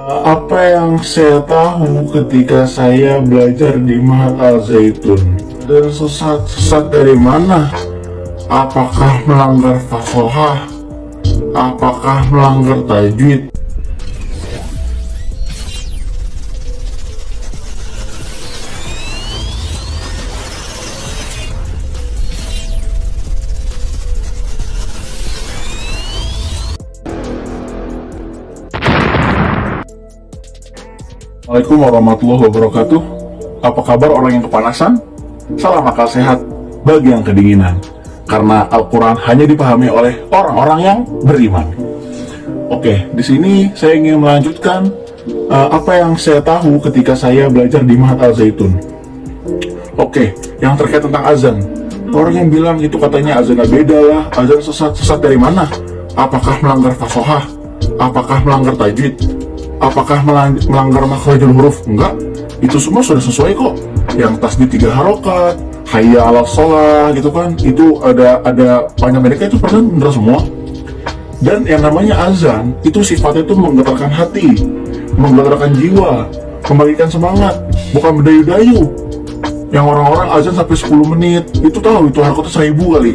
Apa yang saya tahu ketika saya belajar di Mahat Al Zaitun dan sesat dari mana? Apakah melanggar fasohah? Apakah melanggar tajwid? Assalamualaikum warahmatullahi wabarakatuh. Apa kabar orang yang kepanasan? Salam akal sehat bagi yang kedinginan. Karena Al-Quran hanya dipahami oleh orang-orang yang beriman. Oke, di sini saya ingin melanjutkan apa yang saya tahu ketika saya belajar di Mahat Al Zaitun. Oke, yang terkait tentang azan. Orang yang bilang itu katanya azannya beda lah, azan sesat dari mana? Apakah melanggar fasohah? Apakah melanggar tajwid? Apakah melanggar makhrajul huruf? Enggak, itu semua sudah sesuai kok. Yang tasbih 3 harokat, hayya ala sholah gitu kan, itu ada banyak mereka itu persen bener semua. Dan yang namanya azan itu sifatnya itu menggetarkan hati, menggetarkan jiwa, membagikan semangat, bukan berdayu-dayu. Yang orang-orang azan sampai 10 menit itu tahu itu harokatnya 1000 kali.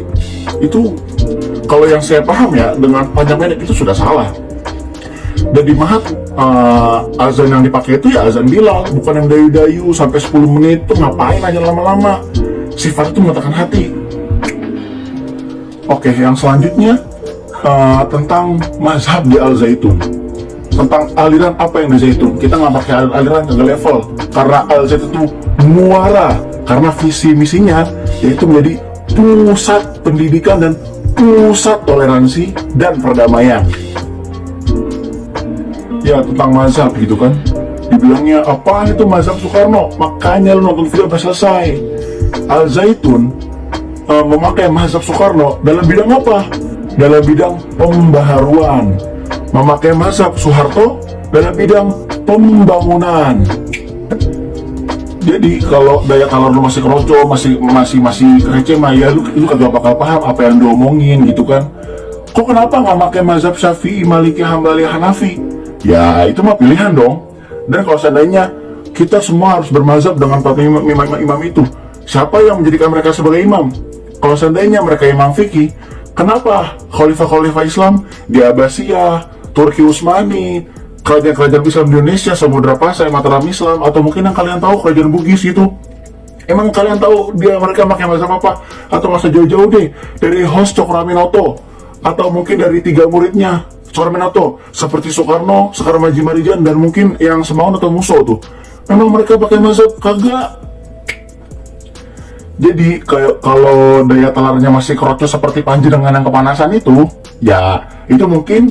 Itu kalau yang saya paham ya, dengan panjang pendek itu sudah salah. Dan di Mahat azan yang dipakai itu ya azan Bilal, bukan yang dayu-dayu sampai 10 menit tuh ngapain aja lama-lama. Sifat itu mengatakan hati. Oke, yang selanjutnya tentang mazhab di Al Zaitun, tentang aliran apa yang di Zaitun. Kita nggak pakai aliran ke level, karena Al Zaitun itu muara, karena visi misinya yaitu menjadi pusat pendidikan dan pusat toleransi dan perdamaian. Ya, tentang mazhab gitu kan, dibilangnya apa itu mazhab Soekarno, makanya lu nonton video sampai selesai. Al Zaitun memakai mazhab Soekarno dalam bidang apa? Dalam bidang pembaharuan. Memakai mazhab Soeharto dalam bidang pembangunan. Jadi kalau daya talar lu masih keroco, masih receh mah ya lu kagak bakal paham apa yang diomongin gitu kan. Kok kenapa nggak pakai mazhab Syafi'i, Maliki, Hambali, Hanafi? Ya itu mah pilihan dong. Dan kalau seandainya kita semua harus bermazhab dengan empat imam itu, siapa yang menjadikan mereka sebagai imam? Kalau seandainya mereka imam fikih, kenapa khalifah-khalifah Islam di Abbasiyah, Turki Utsmani, kerajaan-kerajaan Islam di Indonesia, Samudra Pasai, Mataram Islam, atau mungkin yang kalian tahu kerajaan Bugis itu, emang kalian tahu mereka pakai mazhab apa? Atau masa jauh-jauh deh dari host Cokroaminoto, atau mungkin dari 3 muridnya Cokroaminoto, seperti Soekarno, Sekar Maji Marijan, dan mungkin yang Semaun atau Muso tuh. Memang mereka pakai mazhab? Kagak. Jadi kalau daya talarnya masih keroco seperti Panji dengan yang kepanasan itu, ya itu mungkin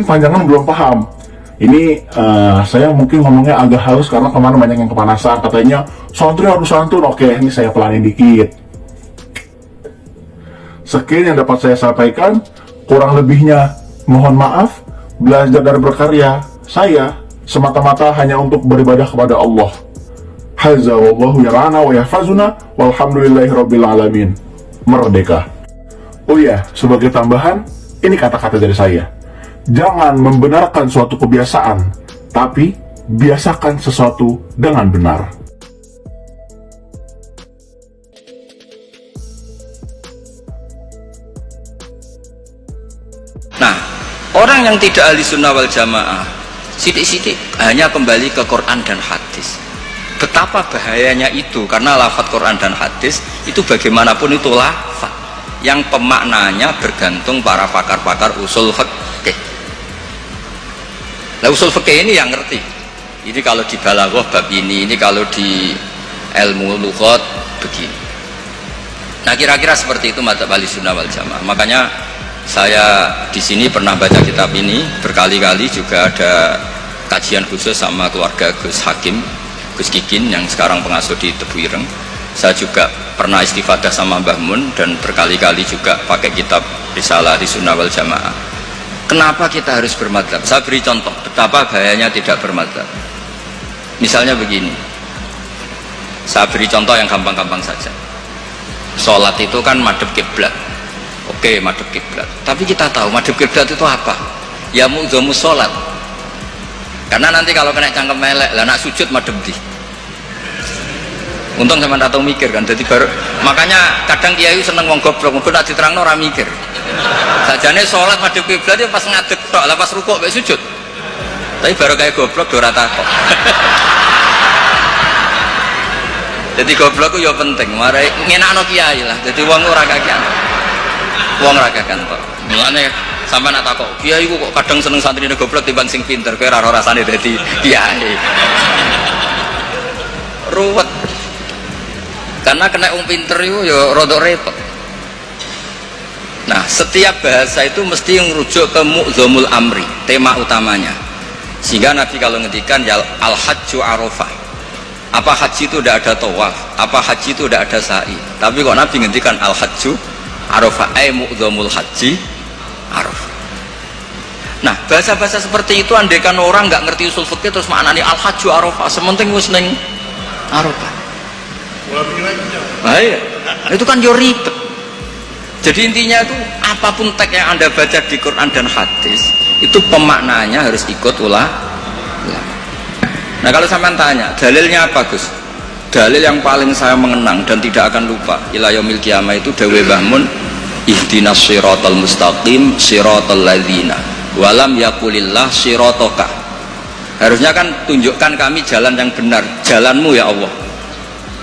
panjangan belum paham. Ini saya mungkin ngomongnya agak halus karena kemarin banyak yang kepanasan, katanya santri harus santun. Oke, ini saya pelanin dikit. Sekian yang dapat saya sampaikan. Kurang lebihnya mohon maaf. Belajar dan berkarya saya semata-mata hanya untuk beribadah kepada Allah. Hadza wallahu yarana wa yahfazuna walhamdulillahirabbil alamin. Merdeka. Oh ya, sebagai tambahan, ini kata-kata dari saya. Jangan membenarkan suatu kebiasaan, tapi biasakan sesuatu dengan benar. Nah, orang yang tidak ahli sunnah wal jamaah sidik-sidik hanya kembali ke Quran dan hadis. Betapa bahayanya itu, karena lafadz Quran dan hadis itu bagaimanapun itu lafadz yang pemaknanya bergantung para pakar-pakar usul fikih. Nah, usul fikih ini yang ngerti. Ini kalau di balaghah bab ini kalau di ilmu lughat begini. Nah, kira-kira seperti itu madzhab ahli sunnah wal jamaah. Makanya saya di sini pernah baca kitab ini berkali-kali, juga ada kajian khusus sama keluarga Gus Hakim, Gus Kikin yang sekarang pengasuh di Tebu Ireng. Saya juga pernah istifadah sama Mbah Mun dan berkali-kali juga pakai kitab Risalah di Sunnah wal Jamaah. Kenapa kita harus bermadzhab? Saya beri contoh betapa bahayanya tidak bermadzhab. Misalnya begini, saya beri contoh yang gampang-gampang saja. Sholat itu kan madhep kiblat. Oke, madhep kiblat. Tapi kita tahu madhep kiblat itu apa? Ya mu'dhamus sholat. Karena nanti kalau kena cangkem melek, lah nak sujud madem di. Untung sama tak tahu mikir kan, jadi baru makanya kadang kiai seneng wong goblok, mungkin nak diterangno ora mikir. Sajane sholat madhep kiblat ya pas ngadeg tok, lah pas rukuk mek sujud. Tapi baru kayak goblok do ora takok. Jadi goblok ku ya penting, mare ngenakno kiai lah. Jadi wong ora kakean. Wong ora kakean tok. Mulane sampean nak takok, kiai ku kok kadang seneng santrine goblok timbang sing pinter, kowe ora ora rasane dadi kiai. Ruwet. Karena kena wong pinter itu ya rodok repot. Nah, setiap bahasa itu mesti merujuk ke mu'zamul amri, tema utamanya. Sehingga Nabi kalau ngendikan ya al-hajju arafah. Apa haji itu tidak ada tawaf, apa haji itu tidak ada sa'i. Tapi kok Nabi ngendikan al-hajju arafah, ay mu'zamul haji arafah. Nah, bahasa-bahasa seperti itu andaikan orang nggak ngerti usul fikih terus maknanya al-hajju arafah, sementing wis ning arafah. Nah, iya. Itu kan yo ribet. Jadi intinya itu apapun teks yang Anda baca di Quran dan hadis itu pemaknanya harus ikut ulama. Nah, kalau sampean tanya dalilnya apa Gus? Dalil yang paling saya mengenang dan tidak akan lupa ila yaumil qiyamah itu dawe Mbah Mun, ihdinas siratal mustaqim siratal ladzina walam yaqulillah sirataka. Harusnya kan tunjukkan kami jalan yang benar, jalanmu ya Allah.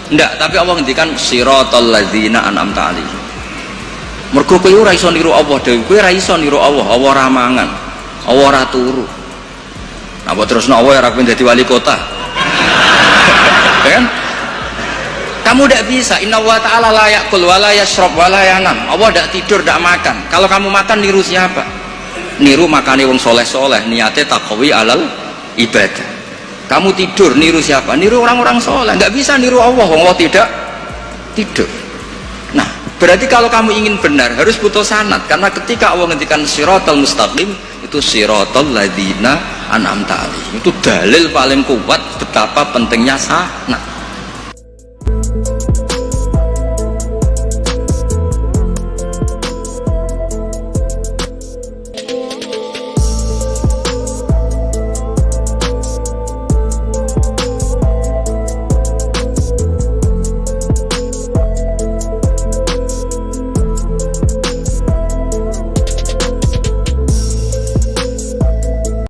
Enggak, tapi Allah ngendikan siratal ladzina an'amta alaihim. Mergo kowe ora iso niru Allah dhewe, kowe ora iso niru Allah, Allah ora mangan, Allah ora turu. Apa terusno Allah ora pengen dadi wali kota? Kan? Kamu tidak bisa. Inna wa ta'ala la ya'kul wa la yashrab wa la yanam. Allah tidak tidur, tidak makan. Kalau kamu makan niru siapa? Niru makane wong soleh-soleh, niate taqwi alal ibadah. Kamu tidur niru siapa? Niru orang-orang soleh. Nggak bisa niru Allah, Allah tidak tidur. Nah, berarti kalau kamu ingin benar harus butuh sanad, karena ketika Allah ngendikan siratal mustaqim itu siratal ladzina an'amta alaihim. Itu dalil paling kuat betapa pentingnya sanad.